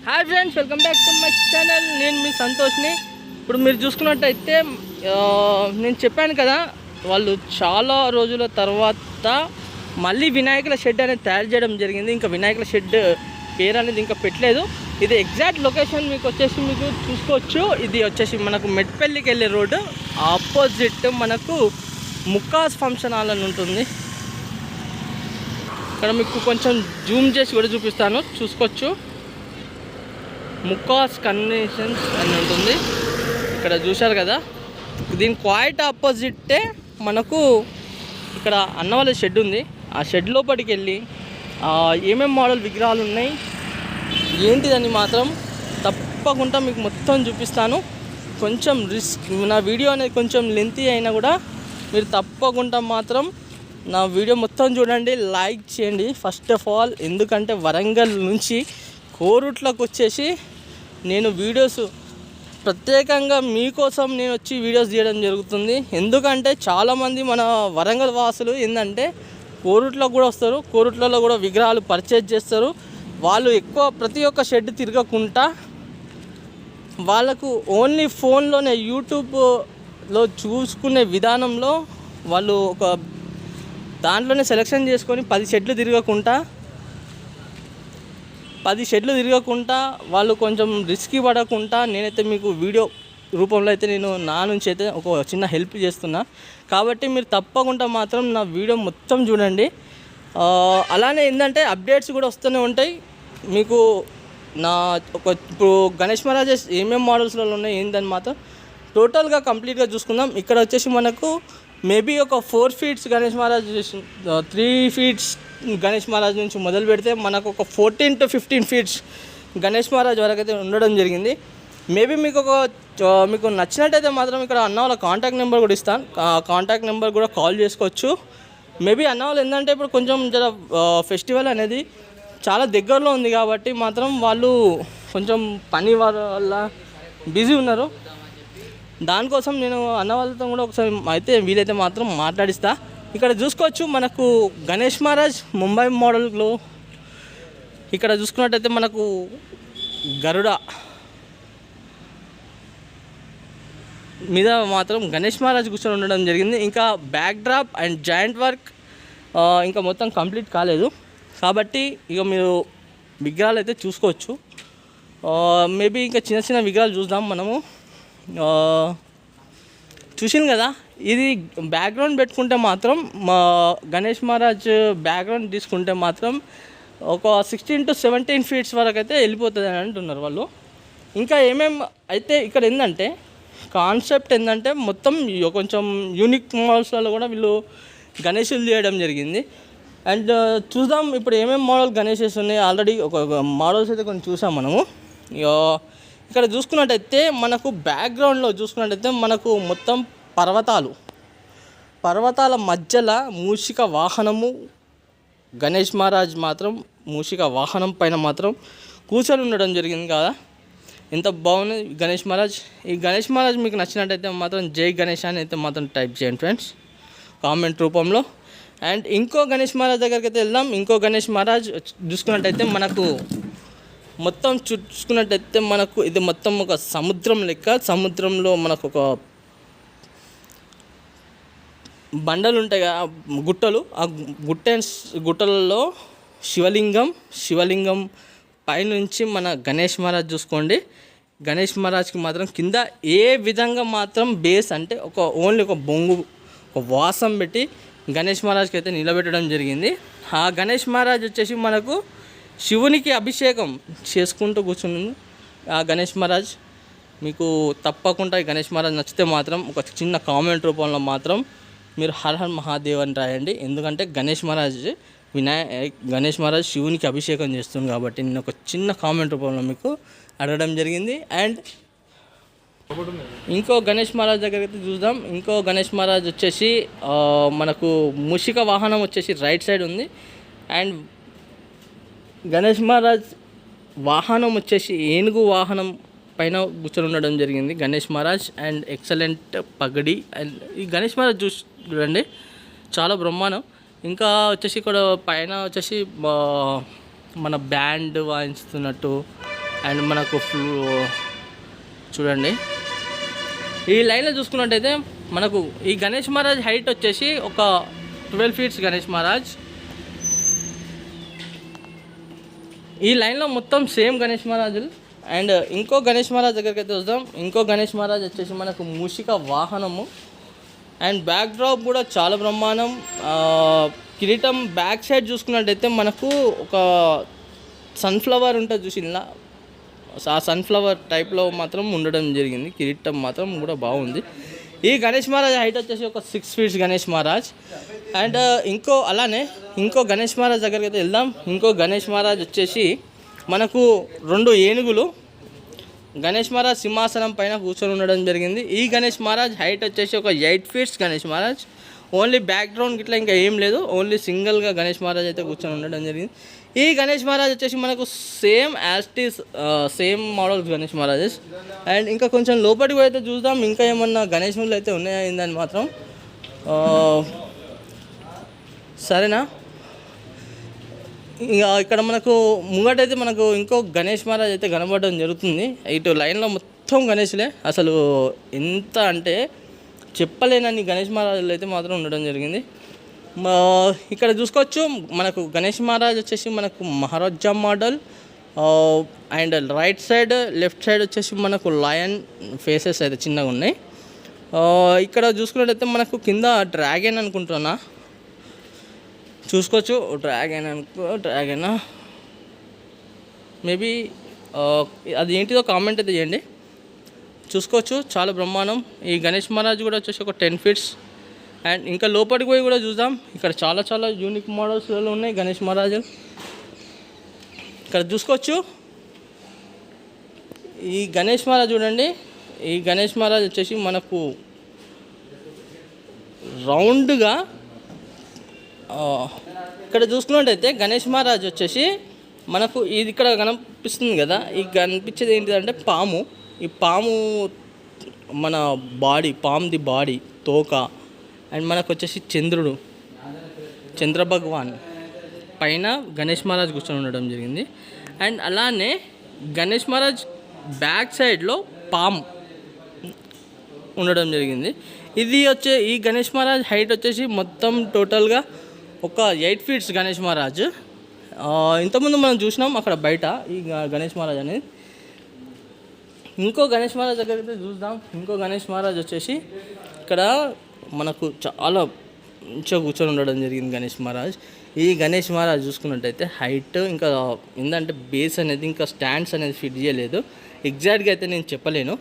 Hi friends, welcome back to my channel. నేను మీ సంతోష్ని. ఇప్పుడు మీరు చూసుకున్నట్టయితే నేను చెప్పాను కదా, వాళ్ళు చాలా రోజుల తర్వాత మళ్ళీ వినాయకుల షెడ్ అనేది తయారు చేయడం జరిగింది. ఇంకా వినాయకుల షెడ్ పేరు అనేది ఇంకా పెట్టలేదు. ఇది ఎగ్జాక్ట్ లొకేషన్ మీకు చూసుకోవచ్చు. ఇది వచ్చేసి మనకు మెట్పల్లికి వెళ్ళే రోడ్డు ఆపోజిట్ మనకు ముక్కాస్ ఫంక్షన్ హాల్ అని ఉంటుంది. ఇక్కడ మీకు కొంచెం జూమ్ చేసి కూడా చూపిస్తాను, చూసుకోవచ్చు. ముక్కాస్ కన్వెన్షన్స్ అని ఉంటుంది. ఇక్కడ చూశారు కదా, దీని క్వైట్ ఆపోజిట్టే మనకు ఇక్కడ అన్నవాళ్ళ షెడ్ ఉంది. ఆ షెడ్ లోపలికి వెళ్ళి ఏమేమి మోడల్ విగ్రహాలు ఉన్నాయి ఏంటిదని మాత్రం తప్పకుండా మీకు మొత్తం చూపిస్తాను. కొంచెం రిస్క్, నా వీడియో అనేది కొంచెం లెంతీ అయినా కూడా మీరు తప్పకుండా మాత్రం నా వీడియో మొత్తం చూడండి, లైక్ చేయండి ఫస్ట్ ఆఫ్ ఆల్. ఎందుకంటే వరంగల్ నుంచి కోరుట్లకు వచ్చేసి నేను వీడియోస్ ప్రత్యేకంగా మీకోసం నేను వచ్చి వీడియోస్ తీయడం జరుగుతుంది. ఎందుకంటే చాలామంది మన వరంగల్ వాసులు ఏంటంటే కోరుట్లకు కూడా వస్తారు, కోరుట్లలో కూడా విగ్రహాలు పర్చేజ్ చేస్తారు. వాళ్ళు ఎక్కువ ప్రతి ఒక్క షెడ్ తిరగకుండా వాళ్ళకు ఓన్లీ ఫోన్లోనే యూట్యూబ్లో చూసుకునే విధానంలో వాళ్ళు ఒక దాంట్లోనే సెలెక్షన్ చేసుకొని 10 షెడ్లు తిరగకుండా వాళ్ళు కొంచెం రిస్క్ పడకుండా నేనైతే మీకు వీడియో రూపంలో అయితే నేను నా నుంచి అయితే ఒక చిన్న హెల్ప్ చేస్తున్నా. కాబట్టి మీరు తప్పకుండా మాత్రం నా వీడియో మొత్తం చూడండి. అలానే ఏంటంటే అప్డేట్స్ కూడా వస్తూనే ఉంటాయి మీకు. నా ఇప్పుడు గణేష్ మహారాజ్ ఏమేమి మోడల్స్లో ఉన్నాయి ఏందని మాత్రం టోటల్గా కంప్లీట్గా చూసుకుందాం. ఇక్కడ వచ్చేసి మనకు మేబీ ఒక 4 ఫీట్స్ గణేష్ మహారాజ్, 3 ఫీట్స్ గణేష్ మహారాజ్ నుంచి మొదలు పెడితే మనకు ఒక 14 to 15 ఫీట్స్ గణేష్ మహారాజ్ వరకు అయితే ఉండడం జరిగింది. మేబీ మీకు నచ్చినట్టయితే మాత్రం ఇక్కడ అన్న వాళ్ళ కాంటాక్ట్ నెంబర్ కూడా ఇస్తాను. కాంటాక్ట్ నెంబర్ కూడా కాల్ చేసుకోవచ్చు. మేబీ అన్న వాళ్ళు ఏంటంటే ఇప్పుడు కొంచెం ఫెస్టివల్ అనేది చాలా దగ్గరలో ఉంది కాబట్టి మాత్రం వాళ్ళు కొంచెం పని వల్ల బిజీ ఉన్నారు. దానికోసం నేను అన్న వాళ్ళతో కూడా ఒకసారి అయితే వీలైతే మాత్రం మాట్లాడిస్తా. ఇక్కడ చూసుకోవచ్చు మనకు గణేష్ మహారాజ్ ముంబై మోడల్లో ఇక్కడ చూసుకున్నట్టయితే మనకు గరుడ మీద మాత్రం గణేష్ మహారాజ్ కూర్చొని ఉండడం జరిగింది. ఇంకా back drop and joint work ఇంకా మొత్తం కంప్లీట్ కాలేదు. కాబట్టి ఇక మీరు విగ్రహాలు అయితే చూసుకోవచ్చు. మేబీ ఇంకా చిన్న చిన్న విగ్రహాలు చూద్దాం మనము. చూసింది కదా, ఇది బ్యాక్గ్రౌండ్ పెట్టుకుంటే మాత్రం మా గణేష్ మహారాజ్ బ్యాక్గ్రౌండ్ తీసుకుంటే మాత్రం ఒక 16 to 17 ఫీట్స్ వరకు అయితే వెళ్ళిపోతుంది అని అంటున్నారు వాళ్ళు. ఇంకా అయితే ఇక్కడ ఏంటంటే కాన్సెప్ట్ ఏంటంటే మొత్తం కొంచెం యూనిక్ మోడల్స్లలో కూడా వీళ్ళు గణేషులు చేయడం జరిగింది. అండ్ చూద్దాం ఇప్పుడు ఏమేమి మోడల్ గణేషెస్ ఉన్నాయి. ఆల్రెడీ ఒక మోడల్స్ అయితే కొన్ని చూసాం మనము. ఇక్కడ చూసుకున్నట్టయితే మనకు బ్యాక్గ్రౌండ్లో చూసుకున్నట్టయితే మనకు మొత్తం పర్వతాల మధ్యలో మూషిక వాహనము గణేష్ మహారాజ్ మాత్రం మూషిక వాహనం పైన మాత్రం కూర్చొని ఉండడం జరిగింది కదా. ఎంత బాగుంది గణేష్ మహారాజ్. ఈ గణేష్ మహారాజ్ మీకు నచ్చినట్టయితే మాత్రం జై గణేష్ అని అయితే మాత్రం టైప్ చేయండి ఫ్రెండ్స్ కామెంట్ రూపంలో. అండ్ ఇంకో గణేష్ మహారాజ్ దగ్గరికి అయితే వెళ్దాం. ఇంకో గణేష్ మహారాజ్ చూసుకున్నట్టయితే మనకు మొత్తం చూసుకున్నట్టయితే మనకు ఇది మొత్తం ఒక సముద్రం లెక్క. సముద్రంలో మనకు ఒక బండలు ఉంటాయి కదా, గుట్టలు. ఆ గుట్టలలో శివలింగం పైనుంచి మన గణేష్ మహారాజ్ చూసుకోండి. గణేష్ మహారాజ్కి మాత్రం కింద ఏ విధంగా మాత్రం బేస్ అంటే ఓన్లీ ఒక బొంగు, ఒక వాసం పెట్టి గణేష్ మహారాజ్కి అయితే నిలబెట్టడం జరిగింది. ఆ గణేష్ మహారాజ్ వచ్చేసి మనకు శివునికి అభిషేకం చేసుకుంటూ కూర్చుని ఆ గణేష్ మహారాజ్. మీకు తప్పకుండా ఈ గణేష్ మహారాజ్ నచ్చితే మాత్రం ఒక చిన్న కామెంట్ రూపంలో మాత్రం మీరు హర్ హర్ మహాదేవ్ అని రాయండి. ఎందుకంటే గణేష్ మహారాజ్ శివునికి అభిషేకం చేస్తుంది కాబట్టి నేను ఒక చిన్న కామెంట్ రూపంలో మీకు అడగడం జరిగింది. అండ్ ఇంకో గణేష్ మహారాజ్ దగ్గరికి అయితే చూద్దాం. ఇంకో గణేష్ మహారాజ్ వచ్చేసి మనకు మూషిక వాహనం వచ్చేసి రైట్ సైడ్ ఉంది. అండ్ గణేష్ మహారాజ్ వాహనం వచ్చేసి ఏనుగు వాహనం పైన కూర్చొని ఉండడం జరిగింది గణేష్ మహారాజ్. అండ్ ఎక్సలెంట్ పగడి. అండ్ ఈ గణేష్ మహారాజ్ చూడండి చాలా బ్రహ్మాండం. ఇంకా వచ్చేసి ఇక్కడ పైన వచ్చేసి మన బ్యాండ్ వాయిస్తున్నట్టు అండ్ మనకు చూడండి ఈ లైన్లో చూసుకున్నట్టయితే మనకు ఈ గణేష్ మహారాజ్ హైట్ వచ్చేసి ఒక 12 ఫీట్స్ గణేష్ మహారాజ్. ఈ లైన్లో మొత్తం సేమ్ గణేష్ మహారాజులు. అండ్ ఇంకో గణేష్ మహారాజ్ దగ్గరికి అయితే వద్దాం. ఇంకో గణేష్ మహారాజ్ వచ్చేసి మనకు మూషిక వాహనము. అండ్ బ్యాక్ డ్రాప్ కూడా చాలా బ్రహ్మాండం. కిరీటం బ్యాక్ సైడ్ చూసుకున్నట్టయితే మనకు ఒక సన్ఫ్లవర్ ఉంటుంది చూసినా, ఆ సన్ఫ్లవర్ టైప్లో మాత్రం ఉండడం జరిగింది. కిరీటం మాత్రం కూడా బాగుంది. ఈ గణేష్ మహారాజ్ హైట్ వచ్చేసి ఒక 6 ఫీట్స్ గణేష్ మహారాజ్. అండ్ ఇంకో గణేష్ మహారాజ్ దగ్గరికి అయితే వెళ్దాం. ఇంకో గణేష్ మహారాజ్ వచ్చేసి మనకు 2 ఏనుగులు గణేష్ మహారాజ్ సింహాసనం పైన కూర్చొని ఉండడం జరిగింది. ఈ గణేష్ మహారాజ్ హైట్ వచ్చేసి ఒక 8 feets Ganesh Maharaj. Only background ఇట్లా ఇంకా ఏం లేదు, ఓన్లీ సింగిల్గా గణేష్ మహారాజ్ అయితే కూర్చొని ఉండడం జరిగింది. ఈ గణేష్ మహారాజ్ వచ్చేసి మనకు సేమ్ మోడల్ గణేష్ మహారాజెస్. అండ్ ఇంకా కొంచెం లోపలికి అయితే చూద్దాం ఇంకా ఏమన్నా గణేష్ములు అయితే ఉన్నాయని మాత్రం. సరేనా, ఇక ఇక్కడ మనకు ముంగటైతే మనకు ఇంకో గణేష్ మహారాజ్ అయితే కనబడడం జరుగుతుంది. ఇటు లైన్లో మొత్తం గణేష్లే, అసలు ఎంత అంటే చెప్పలేనన్ని గణేష్ మహారాజులు అయితే మాత్రం ఉండడం జరిగింది. ఇక్కడ చూసుకోవచ్చు మనకు గణేష్ మహారాజ్ వచ్చేసి మనకు Maharaja model. And right side left side వచ్చేసి మనకు లయన్ ఫేసెస్ అయితే చిన్నగా ఉన్నాయి. ఇక్కడ చూసుకున్నట్టయితే మనకు కింద డ్రాగన్ అనుకుంటున్నా, చూసుకోవచ్చు. డ్రాగన్ మేబీ అది ఏంటిదో కామెంట్ అయితే చేయండి. చూసుకోవచ్చు చాలా బ్రహ్మాండం. ఈ గణేష్ మహారాజ్ కూడా వచ్చేసి ఒక 10 ఫీట్స్. అండ్ ఇంకా లోపలికి పోయి కూడా చూద్దాం. ఇక్కడ చాలా యూనిక్ మోడల్స్లో ఉన్నాయి గణేష్ మహారాజులు. ఇక్కడ చూసుకోవచ్చు ఈ గణేష్ మహారాజ్ చూడండి. ఈ గణేష్ మహారాజ్ వచ్చేసి మనకు రౌండ్గా ఇక్కడ చూసుకున్నట్టయితే గణేష్ మహారాజ్ వచ్చేసి మనకు ఇది ఇక్కడ కనిపిస్తుంది కదా, ఈ కనిపించేది ఏంటిదంటే పాము. ఈ పాము మన పాముది బాడీ తోక. అండ్ మనకు వచ్చేసి చంద్ర భగవాన్ పైన గణేష్ మహారాజ్ కూర్చొని ఉండడం జరిగింది. అండ్ అలానే గణేష్ మహారాజ్ బ్యాక్ సైడ్లో పాము ఉండడం జరిగింది. ఈ గణేష్ మహారాజ్ హైట్ వచ్చేసి మొత్తం టోటల్గా ఒక 8 ఫీట్స్ గణేష్ మహారాజ్. ఇంతకుముందు మనం చూసినాం అక్కడ బయట ఈ గణేష్ మహారాజ్ అనేది. ఇంకో గణేష్ మహారాజ్ దగ్గరికి చూద్దాం. ఇంకో గణేష్ మహారాజ్ వచ్చేసి ఇక్కడ మనకు చాలా మంచిగా కూర్చొని ఉండడం జరిగింది గణేష్ మహారాజ్. ఈ గణేష్ మహారాజ్ చూసుకున్నట్టయితే హైట్ ఇంకా ఏంటంటే బేస్ అనేది ఇంకా స్టాండ్స్ అనేది ఫిట్ చేయలేదు. ఎగ్జాక్ట్గా అయితే నేను చెప్పలేను,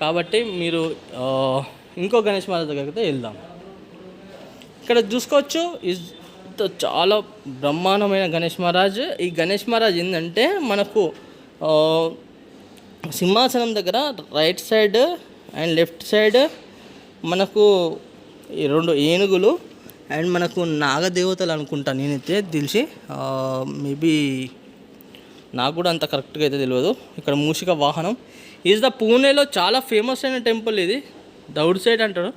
కాబట్టి మీరు ఇంకో గణేష్ మహారాజ్ దగ్గరికి అయితే వెళ్దాం. ఇక్కడ చూసుకోవచ్చు చాలా బ్రహ్మాండమైన గణేష్ మహారాజ్. ఈ గణేష్ మహారాజ్ ఏంటంటే మనకు సింహాసనం దగ్గర right side and left side మనకు ఈ 2 ఏనుగులు అండ్ మనకు నాగదేవతలు అనుకుంటా నేనైతే తెలిసి, మేబీ నాకు కూడా అంత కరెక్ట్గా అయితే తెలియదు. ఇక్కడ మూషిక వాహనం పూణేలో చాలా ఫేమస్ అయిన టెంపుల్ ఇది. దౌడ్ సైడ్ అంటారు,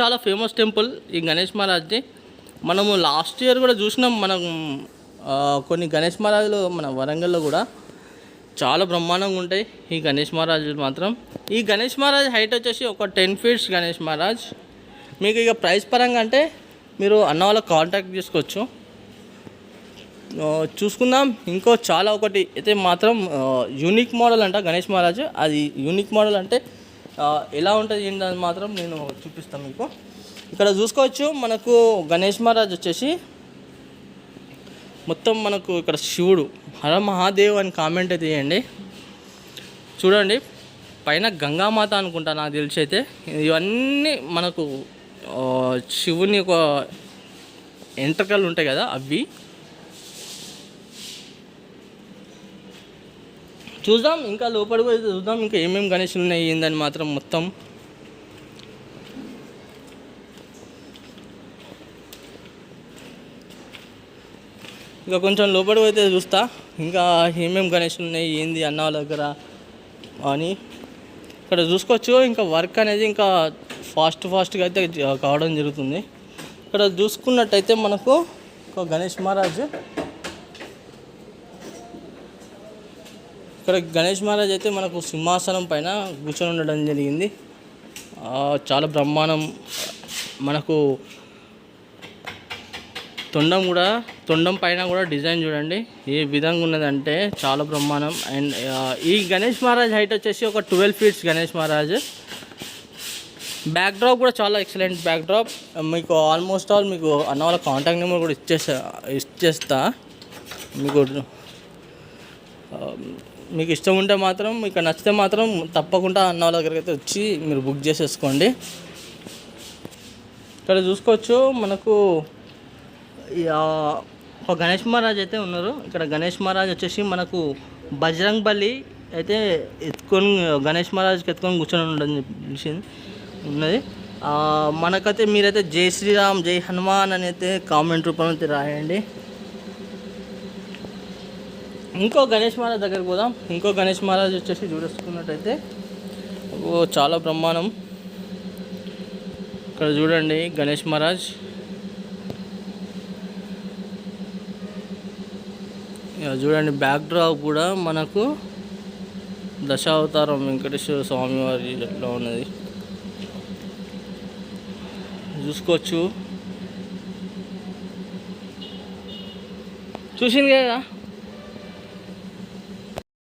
చాలా ఫేమస్ టెంపుల్ ఈ గణేష్ మహారాజ్ది. మనము లాస్ట్ ఇయర్ కూడా చూసినాం. మనం కొన్ని గణేష్ మహారాజులు మన వరంగల్లో కూడా చాలా బ్రహ్మాండంగా ఉంటాయి ఈ గణేష్ మహారాజులు మాత్రం. ఈ గణేష్ మహారాజ్ హైట్ వచ్చేసి ఒక 10 ఫీట్స్ గణేష్ మహారాజ్. మీకు ఇక ప్రైస్ పరంగా అంటే మీరు అన్న వాళ్ళకి కాంటాక్ట్ చేసుకోవచ్చు. చూసుకుందాం. ఇంకో ఒకటి అయితే మాత్రం యూనిక్ మోడల్ అంట గణేష్ మహారాజ్. అది యూనిక్ మోడల్ అంటే ఎలా ఉంటుంది ఏంటని మాత్రం నేను చూపిస్తాను మీకు. ఇక్కడ చూసుకోవచ్చు మనకు గణేష్ మహారాజ్ వచ్చేసి మొత్తం మనకు ఇక్కడ శివుడు హర మహాదేవ్ అని కామెంట్ అయితే చేయండి. చూడండి పైన గంగామాత అనుకుంటా నాకు తెలిసి అయితే. ఇవన్నీ మనకు శివుని ఒక ఎంట్రకలు ఉంటాయి కదా అవి. చూద్దాం ఇంకా లోపలికి పోయి చూద్దాం ఇంకా ఏమేమి గణేషులు ఉన్నాయి ఏందని మాత్రం మొత్తం. ఇంకా కొంచెం లోపలికి అయితే చూస్తా ఇంకా ఏమేమి గణేషులు ఉన్నాయి ఏంది అన్న వాళ్ళ దగ్గర అని. ఇక్కడ చూసుకోవచ్చు ఇంకా వర్క్ అనేది ఇంకా ఫాస్ట్గా అయితే కావడం జరుగుతుంది. ఇక్కడ చూసుకున్నట్టయితే మనకు ఒక గణేష్ మహారాజ్ ఇక్కడ గణేష్ మహారాజ్ అయితే మనకు సింహాసనం పైన కూర్చొని ఉండడం జరిగింది. చాలా బ్రహ్మాండం. మనకు తొండం పైన కూడా డిజైన్ చూడండి ఏ విధంగా ఉన్నదంటే చాలా బ్రహ్మాండం. అండ్ ఈ గణేష్ మహారాజ్ హైట్ వచ్చేసి ఒక 12 feets Ganesh Maharaj. Back drop కూడా చాలా ఎక్సలెంట్ బ్యాక్ డ్రాప్. మీకు ఆల్మోస్ట్ ఆల్ మీకు అన్న వాళ్ళ కాంటాక్ట్ నెంబర్ కూడా ఇచ్చేస్తా. మీకు ఇష్టం ఉంటే మాత్రం, మీకు నచ్చితే మాత్రం తప్పకుండా అన్న వాళ్ళ దగ్గరికి అయితే వచ్చి మీరు బుక్ చేసేసుకోండి. ఇక్కడ చూసుకోవచ్చు మనకు ఒక గణేష్ మహారాజ్ అయితే ఉన్నారు. ఇక్కడ గణేష్ మహారాజ్ వచ్చేసి మనకు బజరంగ్ బలి అయితే గణేష్ మహారాజ్కి ఎత్తుకొని కూర్చొని ఉండడం ఉన్నది. మనకైతే మీరైతే జై శ్రీరామ్ జై హనుమాన్ అని అయితే కామెంట్ రూపంలో అయితే రాయండి. ఇంకో గణేష్ మహారాజ్ దగ్గరికి పోదాం. ఇంకో గణేష్ మహారాజ్ వచ్చేసి చూసుకున్నట్టయితే చాలా బ్రహ్మాండం. ఇక్కడ చూడండి గణేష్ మహారాజ్. చూడండి బ్యాక్ డ్రాప్ కూడా మనకు దశావతారం వెంకటేశ్వర స్వామి వారి ఎట్లా ఉన్నది చూసుకోవచ్చు. చూసింది కదా.